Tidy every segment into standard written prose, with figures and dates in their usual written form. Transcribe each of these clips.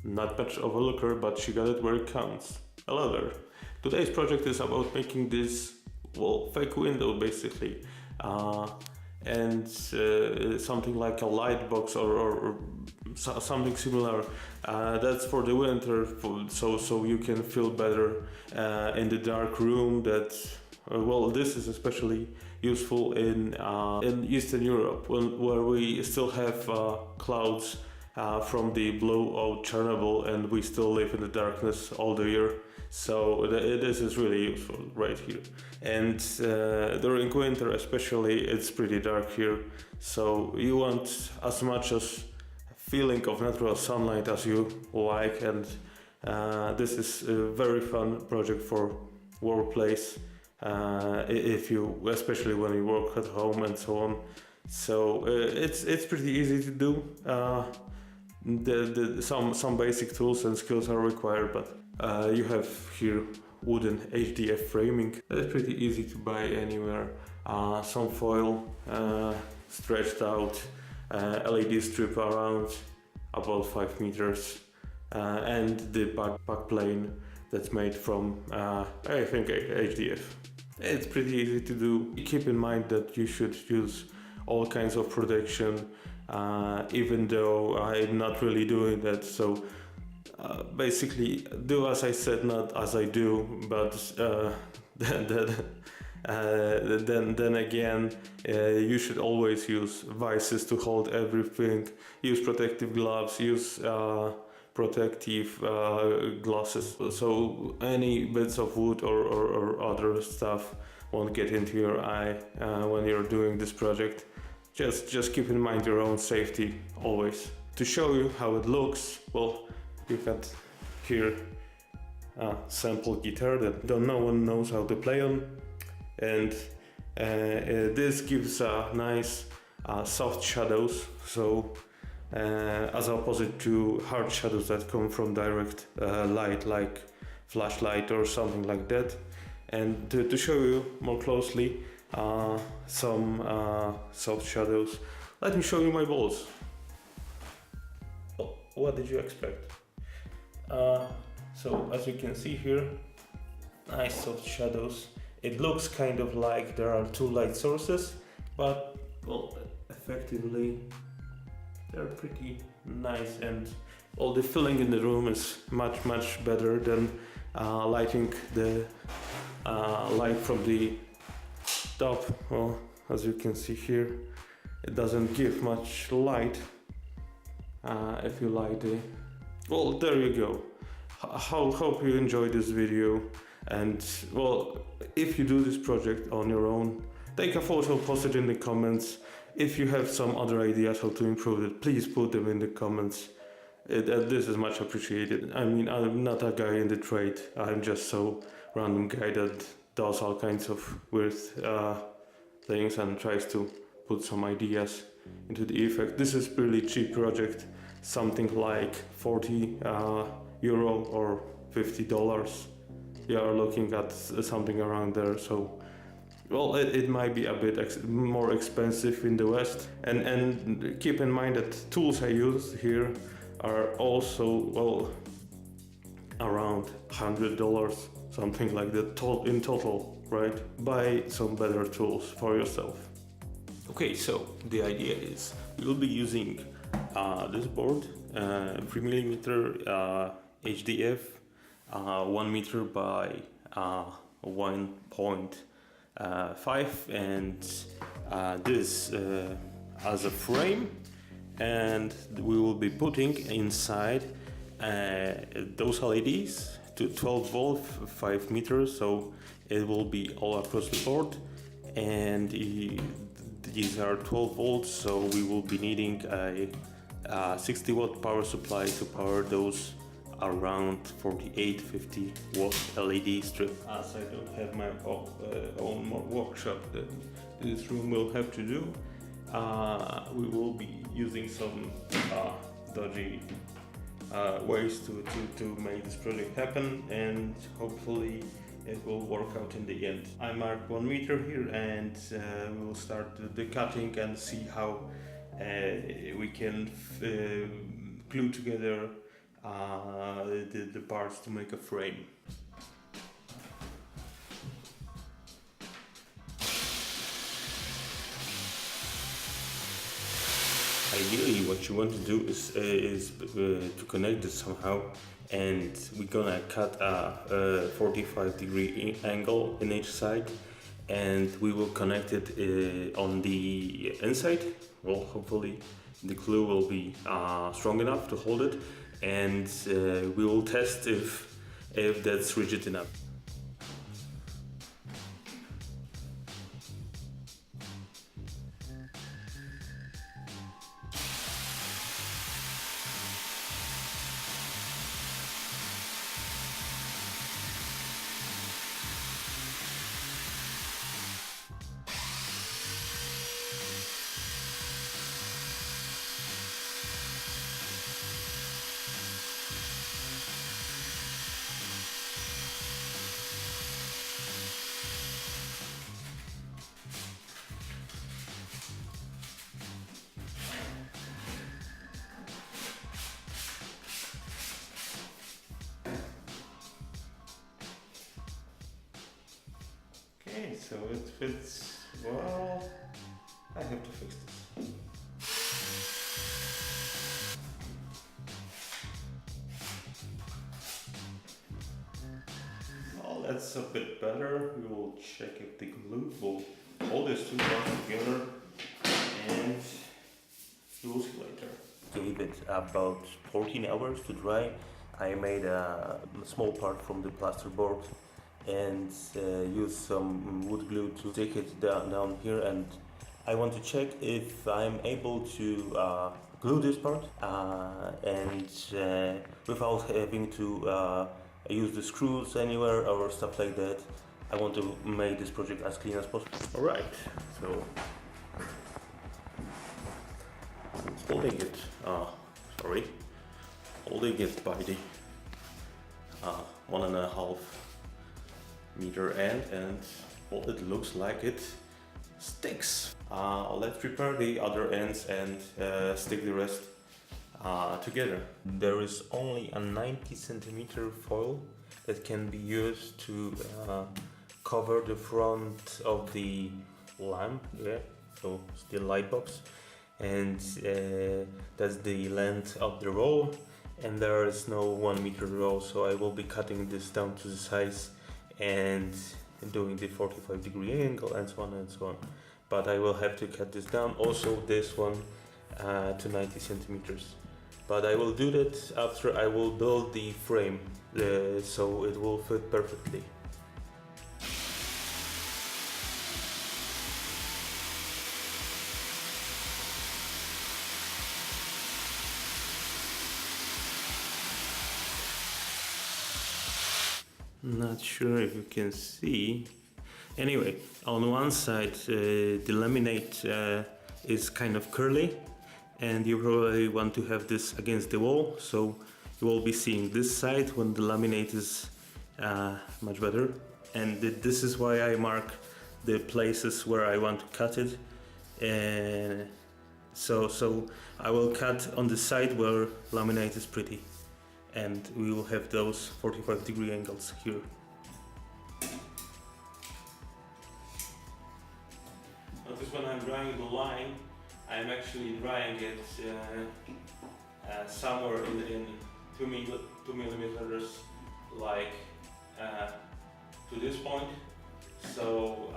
Not much of a looker, but she got it where it counts. A ladder. Today's project is about making this, well, fake window basically. And something like a Lightbox or something similar. That's for the winter, so you can feel better in the dark room. That well, this is especially useful in Eastern Europe, where we still have clouds from the blowout Chernobyl, and we still live in the darkness all the year. So this is really useful right here. And during winter especially, it's pretty dark here. So you want as much as feeling of natural sunlight as you like, and this is a very fun project for workplace. If you, especially when you work at home and so on. So it's pretty easy to do. Some basic tools and skills are required, but you have here wooden HDF framing. That's pretty easy to buy anywhere. Some foil stretched out, LED strip around about 5 meters, and the back plane that's made from I think HDF. It's pretty easy to do. Keep in mind that you should use all kinds of protection, even though I'm not really doing that. So basically do as I said, not as I do, but then again, you should always use vices to hold everything. Use protective gloves, use protective glasses, so any bits of wood or other stuff won't get into your eye when you're doing this project. Just keep in mind your own safety always. To show you how it looks, well, you can hear a sample guitar that no one knows how to play on, and this gives a nice soft shadows, so as opposite to hard shadows that come from direct light, like flashlight or something like that. And to show you more closely some soft shadows, let me show you my balls. Oh, what did you expect? So as you can see here, nice soft shadows. It looks kind of like there are two light sources, but well, effectively they're pretty nice, and all the filling in the room is much better than lighting the light from the top. Well, as you can see here, it doesn't give much light if you light it. Well, there you go. Hope you enjoyed this video, and well, if you do this project on your own, take a photo, post it in the comments. If you have some other ideas how to improve it, please put them in the comments. This is much appreciated. I mean, I'm not a guy in the trade. I'm just so random guy that does all kinds of weird things and tries to put some ideas into the effect. This is really cheap project, something like 40 euro or $50. You are looking at something around there. So well, it might be a bit more expensive in the West, and keep in mind that tools I use here are also, well, around $100, something like that in total, right? Buy some better tools for yourself. Okay, so the idea is we'll be using this board, 3mm HDF, 1 meter by 1.5, and this as a frame, and we will be putting inside those LEDs to 12 volt 5 meters, so it will be all across the board, and these are 12 volts, so we will be needing a 60 watt power supply to power those around 48-50 watt LED strip. As I don't have my own workshop that this room will have to do, we will be using some dodgy ways to make this project happen, and hopefully it will work out in the end. I marked 1 meter here, and we will start the cutting and see how we can glue together the parts to make a frame. Ideally, what you want to do is to connect this somehow, and we're gonna cut a 45-degree angle in each side, and we will connect it on the inside. Well, hopefully the glue will be strong enough to hold it, and we will test if that's rigid enough. Okay, so it fits well. I have to fix this. Well, that's a bit better. We will check if the glue will hold these two parts together, and we will see later. Gave it about 14 hours to dry. I made a small part from the plasterboard and use some wood glue to stick it down here, and I want to check if I'm able to glue this part and without having to use the screws anywhere or stuff like that. I want to make this project as clean as possible. Alright, so holding it by the 1.5 meter end, and well, it looks like it sticks. Let's prepare the other ends and stick the rest together. There is only a 90 centimeter foil that can be used to cover the front of the lamp, so it's the Lightbox, and that's the length of the roll, and there is no 1 meter roll, so I will be cutting this down to the size and doing the 45-degree angle and so on and so on. But I will have to cut this down, also this one to 90 centimeters. But I will do that after I will build the frame, so it will fit perfectly. Not sure if you can see. Anyway, on one side the laminate is kind of curly, and you probably want to have this against the wall, so you will be seeing this side when the laminate is much better. And this is why I mark the places where I want to cut it. So I will cut on the side where laminate is pretty, and we will have those 45-degree angles here. Notice when I'm drawing the line, I'm actually drawing it somewhere in 2 millimeters, like to this point. So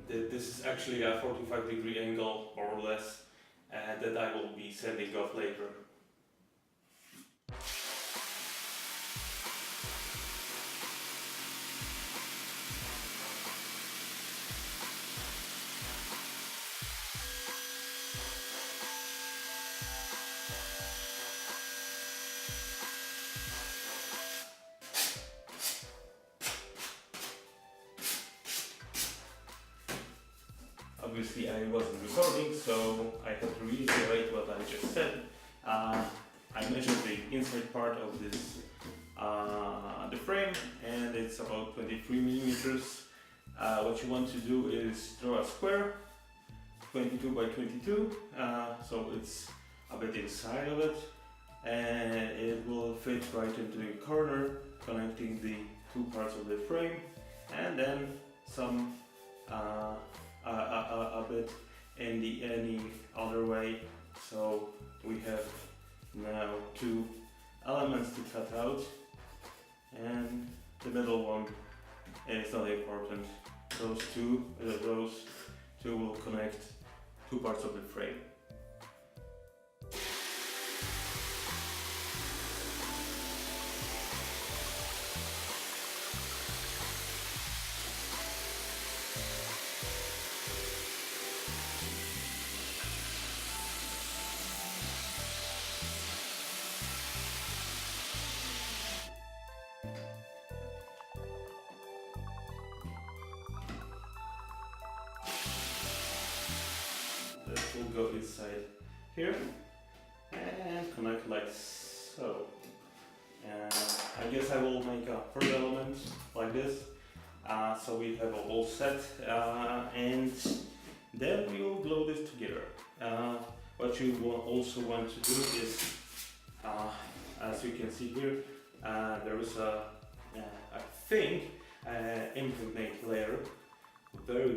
this is actually a 45-degree angle, more or less, that I will be sending off later. Obviously I wasn't recording, so I have to reiterate what I just said. I measured the inside part of this the frame, and it's about 23 millimeters. What you want to do is draw a square, 22 by 22, so it's a bit inside of it, and it will fit right into the corner, connecting the two parts of the frame, and then some a bit in the any other way. So we have now two elements to cut out, and the middle one is not important. Those two will connect two parts of the frame. That will go inside here and connect like so. And I guess I will make a third element like this, so we have a whole set, and then we will glue this together. What you will also want to do is, as you can see here, there is a thin impregnate layer, very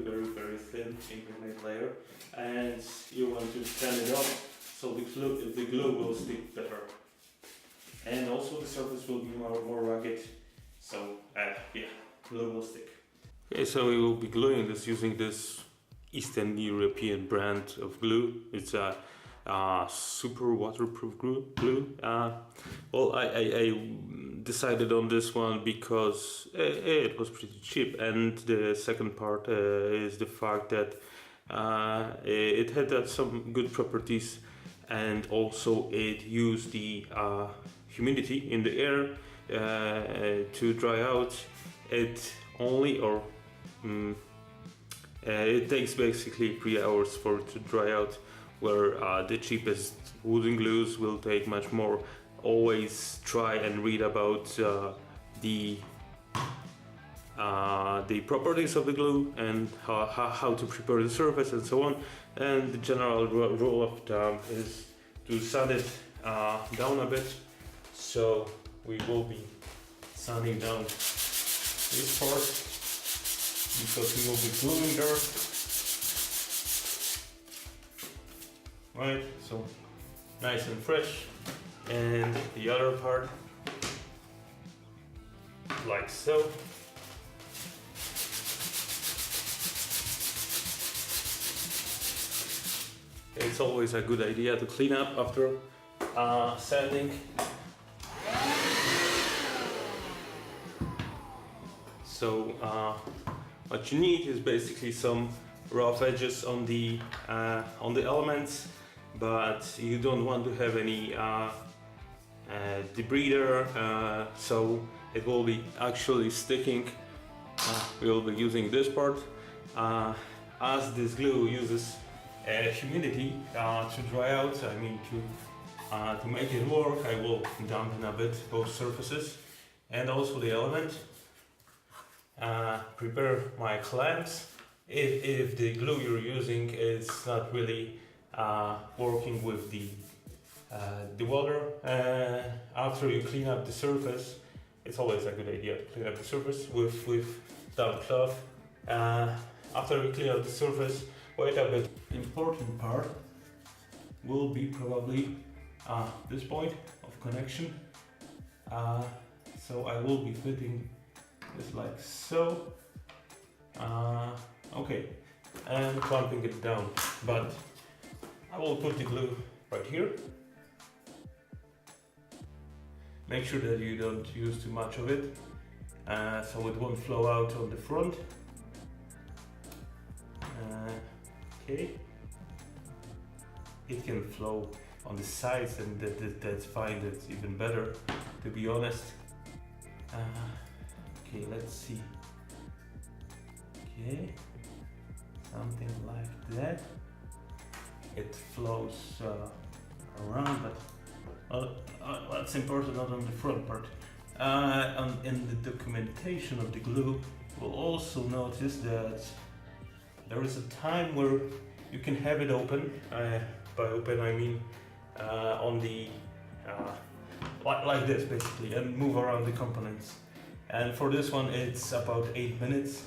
thin impregnate layer, and you want to stand it up so the glue will stick better, and also the surface will be more rugged, so yeah, glue will stick. Okay, so we will be gluing this using this Eastern European brand of glue. It's a super waterproof glue. Well, I decided on this one because it was pretty cheap, and the second part is the fact that it had some good properties, and also it used the humidity in the air to dry out. It only it takes basically 3 hours for it to dry out, where the cheapest wooden glues will take much more. Always try and read about the properties of the glue and how to prepare the surface and so on. And the general rule of thumb is to sand it down a bit. So we will be sanding down this part because we will be gluing there. Right, so nice and fresh. And the other part, like so. It's always a good idea to clean up after sanding. So what you need is basically some rough edges on the elements, but you don't want to have any debris there, so it will be actually sticking. We will be using this part. As this glue uses humidity to dry out, I mean to make it work, I will dampen a bit both surfaces and also the element. Prepare my clamps. If the glue you're using is not really working with the water, after you clean up the surface, it's always a good idea to clean up the surface with damp cloth. After you clean up the surface, wait a bit. The important part will be probably this point of connection. So I will be fitting this like so. Okay, and clamping it down, but I will put the glue right here. Make sure that you don't use too much of it, so it won't flow out on the front. Okay, it can flow on the sides, and that's fine, that's even better, to be honest. Okay, let's see. Okay, something like that. It flows around, but that's important, not on the front part. In the documentation of the glue, we'll also notice that there is a time where you can have it open. By open I mean on the like this basically, and move around the components. And for this one it's about 8 minutes.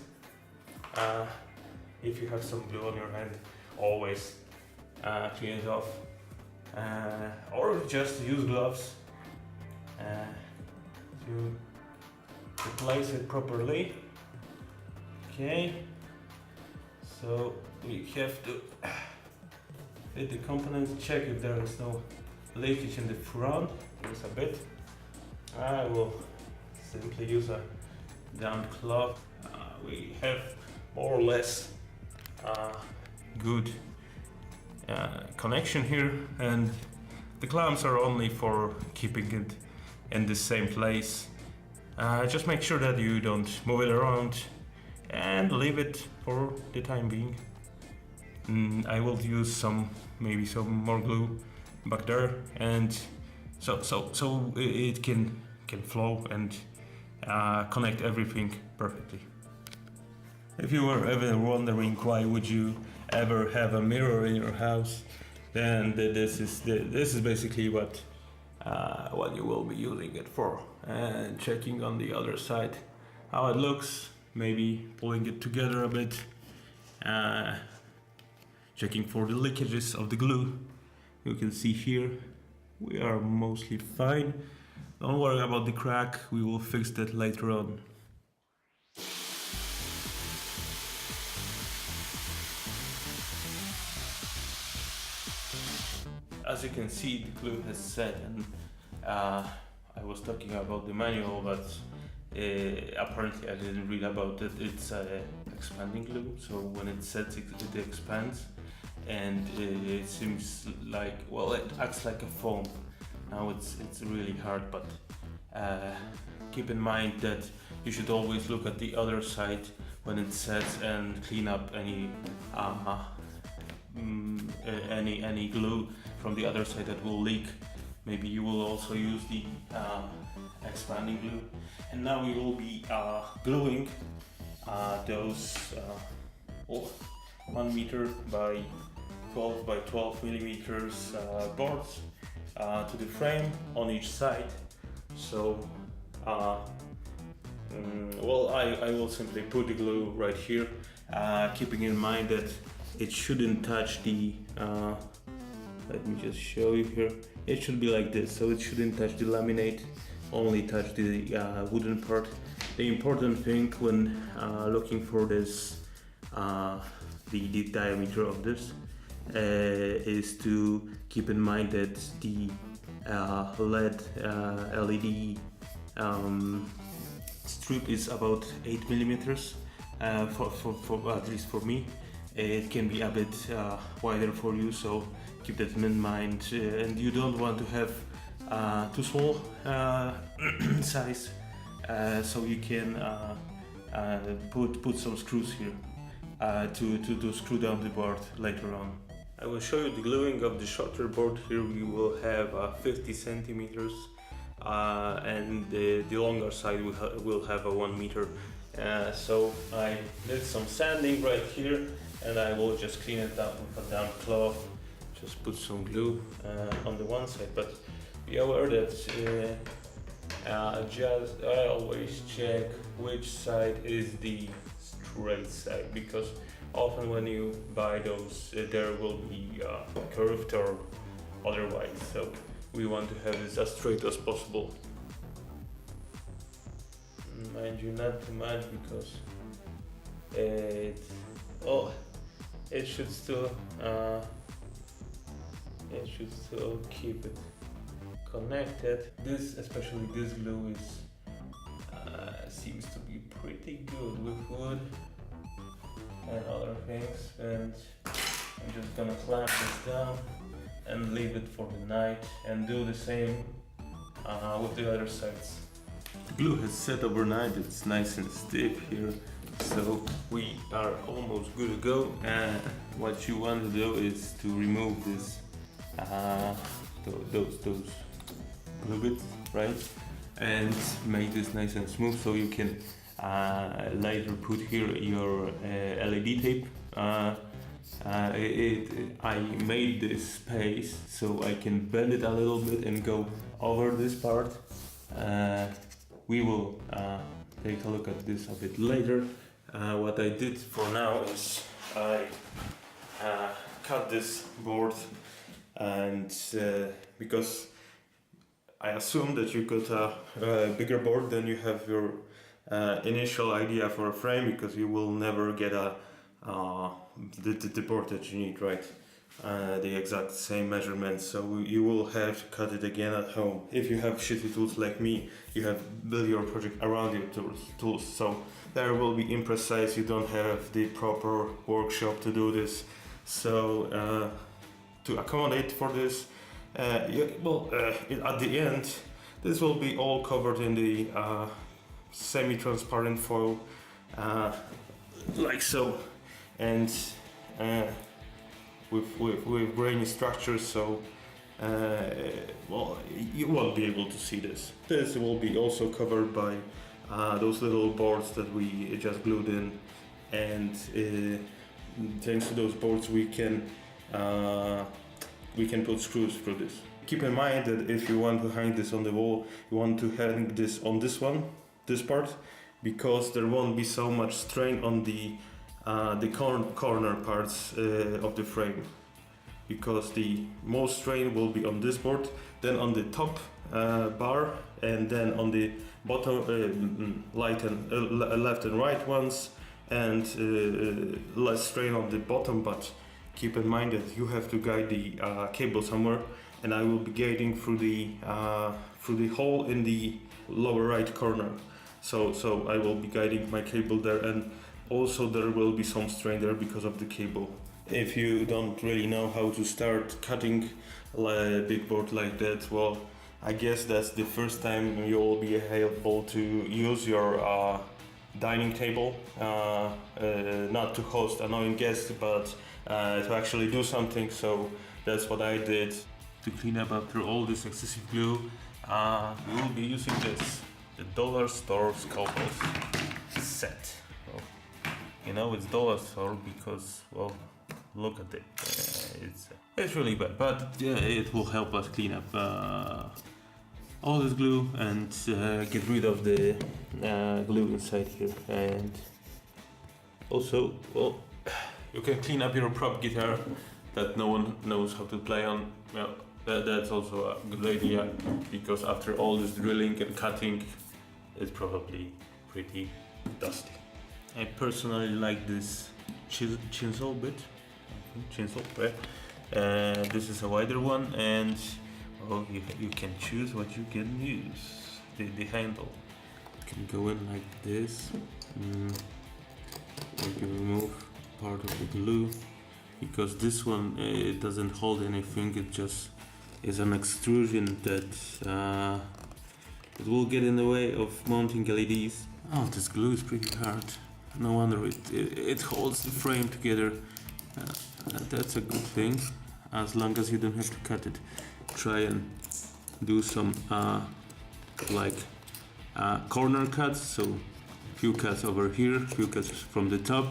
If you have some glue on your hand, always clean it off, or just use gloves to place it properly. Okay, so we have to fit the components, check if there is no leakage in the front. There's a bit. I will simply use a damp cloth. We have more or less good connection here, and the clamps are only for keeping it in the same place. Just make sure that you don't move it around and leave it for the time being. I will use maybe some more glue back there, and so it can flow and connect everything perfectly. If you were ever wondering why would you ever have a mirror in your house, then this is basically what you will be using it for, and checking on the other side how it looks, maybe pulling it together a bit, checking for the leakages of the glue. You can see here we are mostly fine. Don't worry about the crack, we will fix that later on. As you can see, the glue has set, and I was talking about the manual, but apparently I didn't read about it. It's expanding glue, so when it sets it expands, and it seems like, well, it acts like a foam. Now it's really hard, but keep in mind that you should always look at the other side when it sets and clean up any glue from the other side that will leak. Maybe you will also use the expanding glue. And now we will be gluing those 1 meter by 12 by 12 millimeters boards to the frame on each side. So well, I will simply put the glue right here, keeping in mind that it shouldn't touch the let me just show you here. It should be like this, so it shouldn't touch the laminate, only touch the wooden part. The important thing when looking for this, the diameter of this, is to keep in mind that the LED strip is about 8 millimeters, for at least for me. It can be a bit wider for you, so keep that in mind. And you don't want to have too small size, so you can put some screws here to screw down the board later on. I will show you the gluing of the shorter board. Here we will have 50 centimeters, and the longer side will have a 1 meter. So I did some sanding right here, and I will just clean it up with a damp cloth. Just put some glue on the one side, but be aware that I always check which side is the straight side, because often when you buy those, there will be curved or otherwise. So we want to have this as straight as possible. Mind you, not too much, because it should still keep it connected. Especially this glue seems to be pretty good with wood and other things, and I'm just gonna clamp this down and leave it for the night, and do the same with the other sides. The glue has set overnight, it's nice and stiff here, so we are almost good to go. And what you want to do is to remove this those glue bits, right, and make this nice and smooth, so you can later put here your LED tape. I made this space so I can bend it a little bit and go over this part. We will take a look at this a bit later. What I did for now is I cut this board, and because I assume that you got a bigger board than you have your initial idea for a frame, because you will never get the board that you need, right? The exact same measurements, so you will have to cut it again at home. If you have shitty tools like me, you have built your project around your tools, so there will be imprecise. You don't have the proper workshop to do this, so to accommodate for this, at the end this will be all covered in the semi-transparent foil, like so, and with grainy structures, so you won't be able to see this. This will be also covered by those little boards that we just glued in, and thanks to those boards we can put screws through this. Keep in mind that if you want to hang this on the wall, you want to hang this on this part, because there won't be so much strain on the corner parts of the frame, because the most strain will be on this board, then on the top bar, and then on the bottom left and right ones, and less strain on the bottom. But keep in mind that you have to guide the cable somewhere, and I will be guiding through the hole in the lower right corner. So I will be guiding my cable there, and also there will be some strain there because of the cable. If you don't really know how to start cutting a big board like that, well, I guess that's the first time you will be able to use your dining table, not to host annoying guests, but to actually do something. So that's what I did. To clean up after all this excessive glue, we will be using this, the dollar store scalpels set. Well, you know it's dollar store because, well, look at it. It's really bad, but it will help us clean up all this glue and get rid of the glue inside here. And also, well, you can clean up your prop guitar that no one knows how to play on. Well, that's also a good idea, because after all this drilling and cutting, it's probably pretty dusty. I personally like this chisel bit. Chisel, right? This is a wider one, and well, you can choose what you can use. The handle can go in like this. Maybe remove part of the glue, because this one it doesn't hold anything. It just is an extrusion that it will get in the way of mounting LEDs. Oh, this glue is pretty hard. No wonder it holds the frame together. That's a good thing, as long as you don't have to cut it. Try and do some corner cuts, so few cuts over here, few cuts from the top,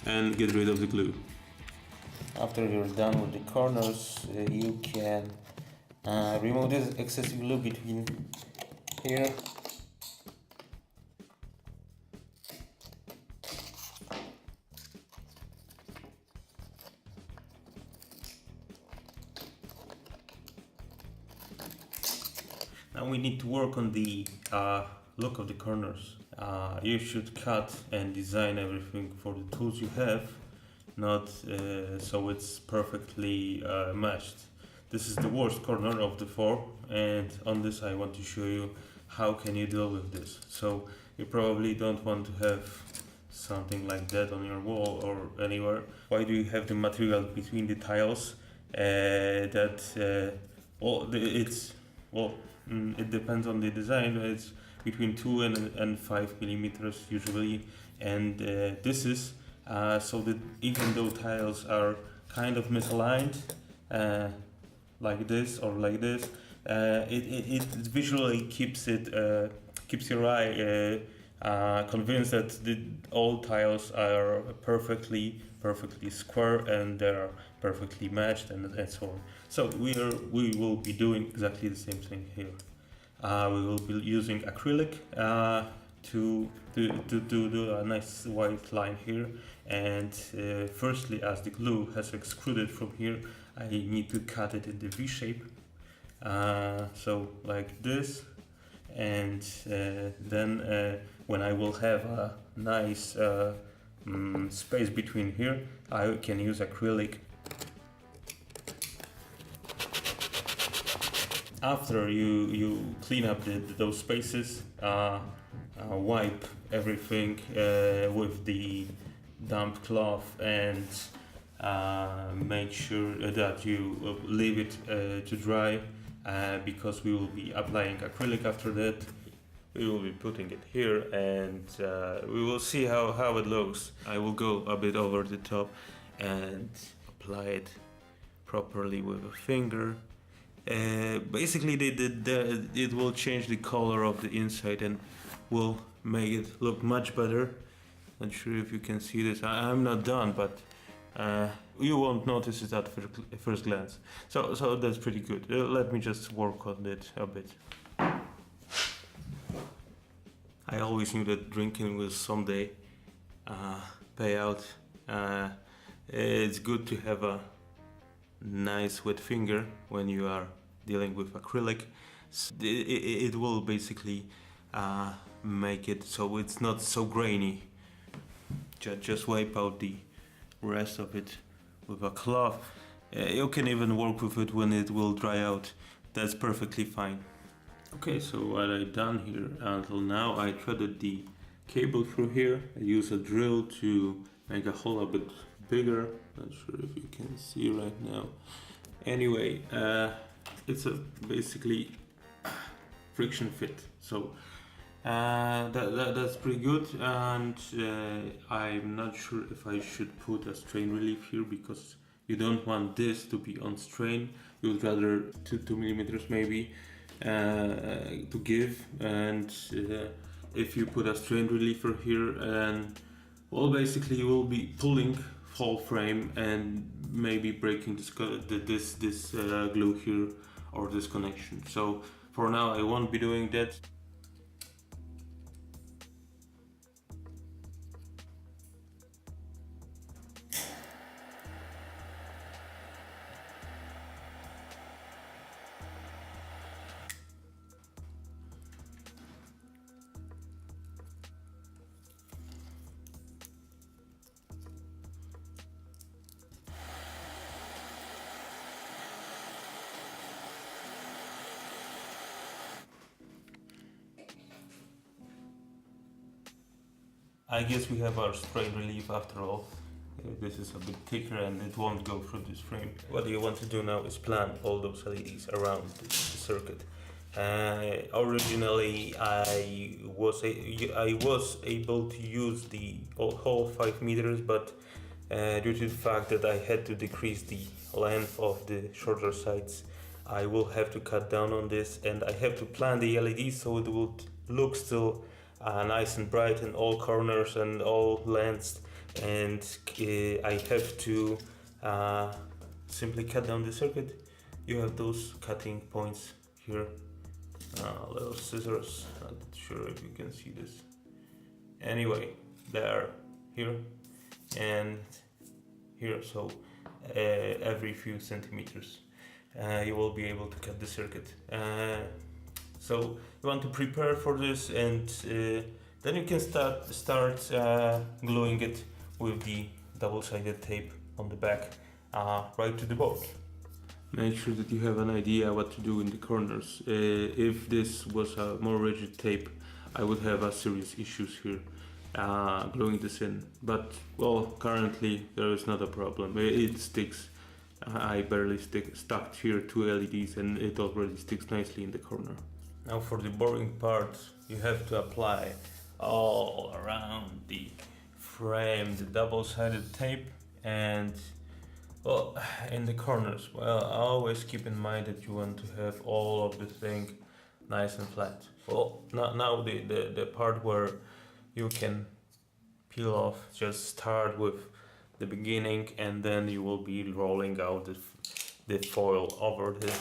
and get rid of the glue. After you're done with the corners, you can remove this excessive glue between here. Now we need to work on the look of the corners. You should cut and design everything for the tools you have, not so it's perfectly matched. This is the worst corner of the four, and on this I want to show you how can you deal with this. So you probably don't want to have something like that on your wall or anywhere. Why do you have the material between the tiles? It depends on the design. It's between 2 and 5 millimeters usually, and this is so that even though tiles are kind of misaligned, like this or like this, it visually keeps your eye convinced that all tiles are perfectly square and they're perfectly matched and so on. So we will be doing exactly the same thing here. We will be using acrylic to do a nice white line here, and firstly, as the glue has extruded from here, I need to cut it in the V shape, so like this, and then when I will have a nice space between here, I can use acrylic. After you clean up those spaces, wipe everything with the damp cloth and make sure that you leave it to dry, because we will be applying acrylic after that. We will be putting it here, and we will see how it looks. I will go a bit over the top and apply it properly with a finger. Basically it will change the color of the inside and will make it look much better. Not sure if you can see this. I'm not done, but you won't notice it at first glance. So that's pretty good. Let me just work on it a bit. I always knew that drinking will someday pay out. It's good to have a nice wet finger when you are dealing with acrylic. It will basically make it so it's not so grainy. Just wipe out the rest of it with a cloth. You can even work with it when it will dry out. That's perfectly fine. Okay, so what I've done here until now, I threaded the cable through here. I use a drill to make a hole a bit bigger. Not sure if you can see right now. Anyway, it's a basically friction fit. So that's pretty good, and I'm not sure if I should put a strain relief here, because you don't want this to be on strain. You would rather 2 millimeters maybe to give, and if you put a strain reliever here, and well, basically you will be pulling whole frame and maybe breaking this glue here or this connection. So for now I won't be doing that. I guess we have our strain relief after all. This is a bit thicker and it won't go through this frame. What you want to do now is plan all those LEDs around the circuit. Originally I was able to use the whole 5 meters, but due to the fact that I had to decrease the length of the shorter sides, I will have to cut down on this, and I have to plan the LEDs so it will look still nice and bright in all corners and all lengths, and I have to simply cut down the circuit. You have those cutting points here, little scissors. Not sure if you can see this. Anyway, they are here and here, so every few centimeters you will be able to cut the circuit. So you want to prepare for this, and then you can start gluing it with the double-sided tape on the back right to the board. Make sure that you have an idea what to do in the corners. If this was a more rigid tape, I would have a serious issues here gluing this in. But well, currently there is not a problem. It sticks. I barely stuck here 2 LEDs and it already sticks nicely in the corner. Now for the boring part, you have to apply all around the frame the double-sided tape, and well, in the corners. Well, always keep in mind that you want to have all of the thing nice and flat. Well, now the part where you can peel off. Just start with the beginning, and then you will be rolling out the foil over the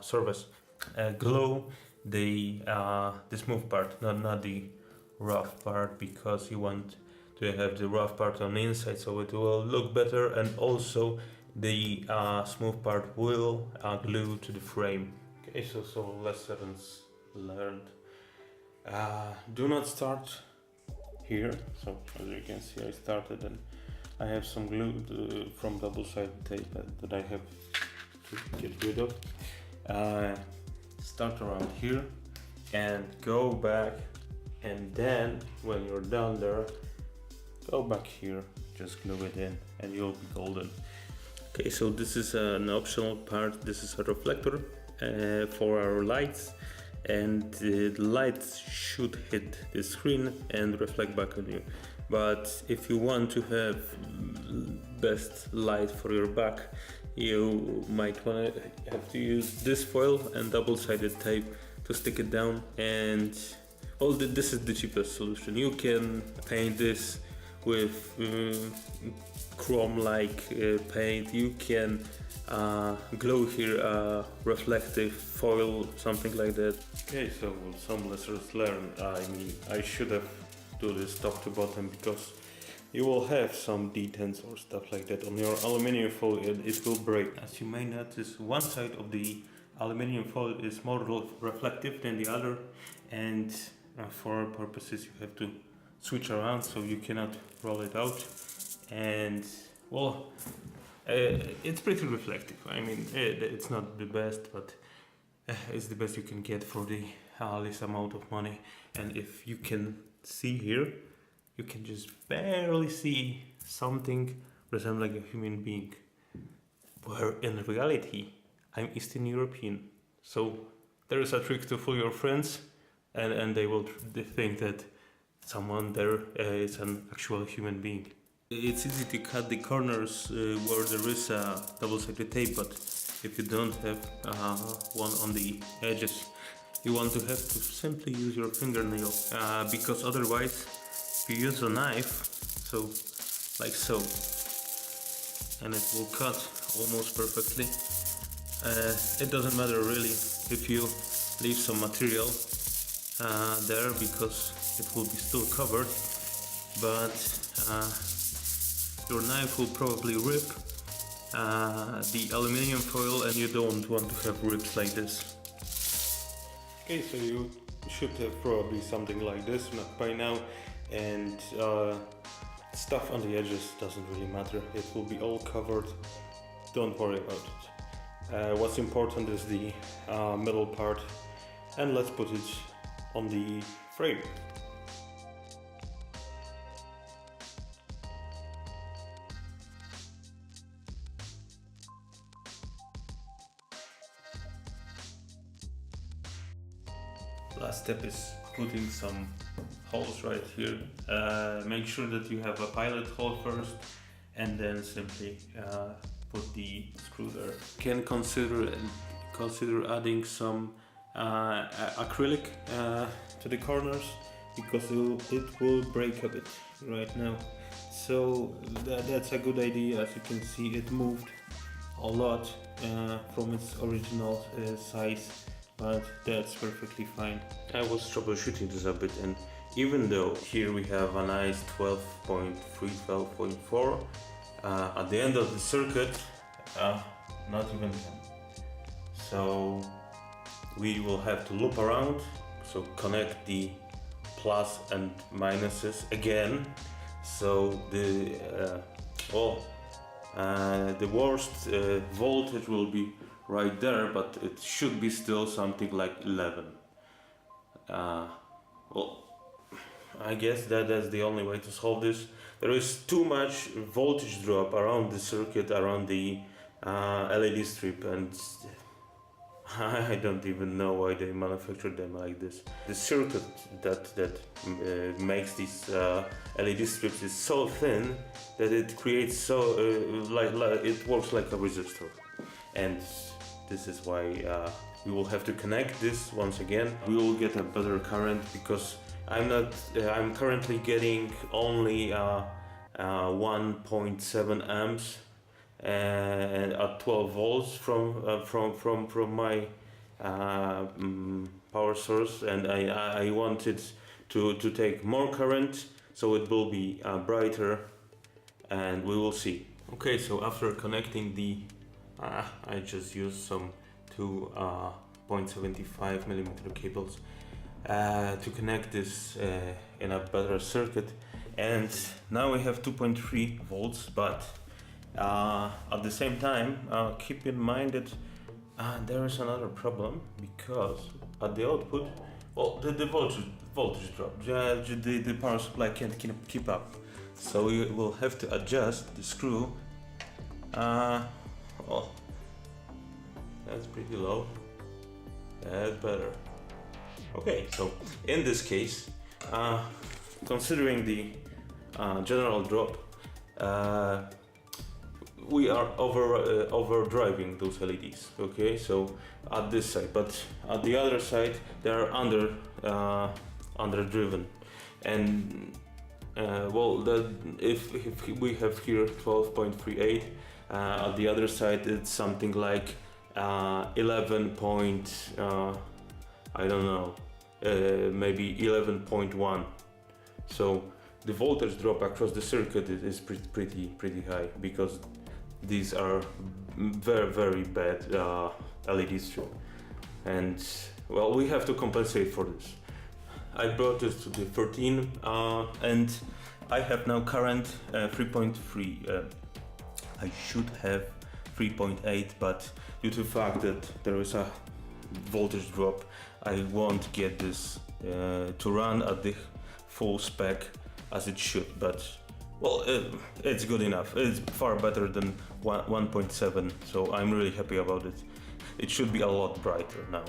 surface. Glue the smooth part, not the rough part, because you want to have the rough part on the inside, so it will look better, and also the smooth part will glue to the frame. Okay, so lessons learned. Do not start here. So as you can see, I started and I have some glue from double-sided tape that I have to get rid of. Start around here and go back, and then when you're done there, go back here, just glue it in, and you'll be golden. Okay, so this is an optional part. This is a reflector for our lights, and the lights should hit the screen and reflect back on you. But if you want to have best light for your back, you might want to have to use this foil and double-sided tape to stick it down. And well, this is the cheapest solution. You can paint this with chrome-like paint. You can glue here reflective foil, something like that. Okay, so some lessons learned. I mean, I should have do this top to bottom, because you will have some detents or stuff like that on your aluminium foil, and it will break. As you may notice, one side of the aluminium foil is more reflective than the other, and for our purposes you have to switch around, so you cannot roll it out. And well, it's pretty reflective. I mean, it's not the best, but it's the best you can get for the least amount of money. And if you can see here, you can just barely see something resembling a human being, where in reality I'm Eastern European. So there is a trick to fool your friends, and they will think that someone there is an actual human being. It's easy to cut the corners where there is a double-sided tape, but if you don't have one on the edges, you want to have to simply use your fingernail, because otherwise, if you use a knife, so like so, and it will cut almost perfectly. It doesn't matter really if you leave some material there, because it will be still covered, but your knife will probably rip the aluminium foil, and you don't want to have rips like this. Okay, so you should have probably something like this by now, and stuff on the edges doesn't really matter. It will be all covered. Don't worry about it. What's important is the middle part, and let's put it on the frame. Last step is putting some holes right here. Make sure that you have a pilot hole first, and then simply put the screw there. You can consider adding some acrylic to the corners, because it will break a bit right now. So that's a good idea. As you can see, it moved a lot from its original size, but that's perfectly fine. I was troubleshooting this a bit, and even though here we have a nice 12.3, 12.4, at the end of the circuit, not even 10. So we will have to loop around, so connect the plus and minuses again. So the worst voltage will be right there, but it should be still something like 11. Well, I guess that's the only way to solve this. There is too much voltage drop around the circuit, around the LED strip, and I don't even know why they manufactured them like this. The circuit that makes these LED strips is so thin that it creates so like it works like a resistor, and this is why we will have to connect this once again. We will get a better current, because I'm currently getting only 1.7 amps and at 12 volts from my power source, and I wanted to take more current, so it will be brighter, and we will see. Okay, so after connecting the I just used some 2.75 millimeter cables to connect this in a better circuit, and now we have 2.3 volts, but at the same time keep in mind that there is another problem, because at the output, well, the voltage drop, the power supply can't keep up, so we will have to adjust the screw. Well, that's pretty low. That's better. Okay, so in this case, considering the general drop, we are overdriving those LEDs. Okay, so at this side, but at the other side they are underdriven, and well, if we have here 12.38, at the other side it's something like 11 point, I don't know, maybe 11.1. So the voltage drop across the circuit is pretty high, because these are very bad LEDs too, and well, we have to compensate for this. I brought this to the 13 and I have now current 3.3. I should have 3.8, but due to the fact that there is a voltage drop, I won't get this to run at the full spec as it should, but well, it's good enough. It's far better than 1.7, so I'm really happy about it. It should be a lot brighter now.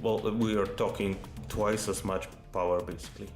Well, we are talking twice as much power basically.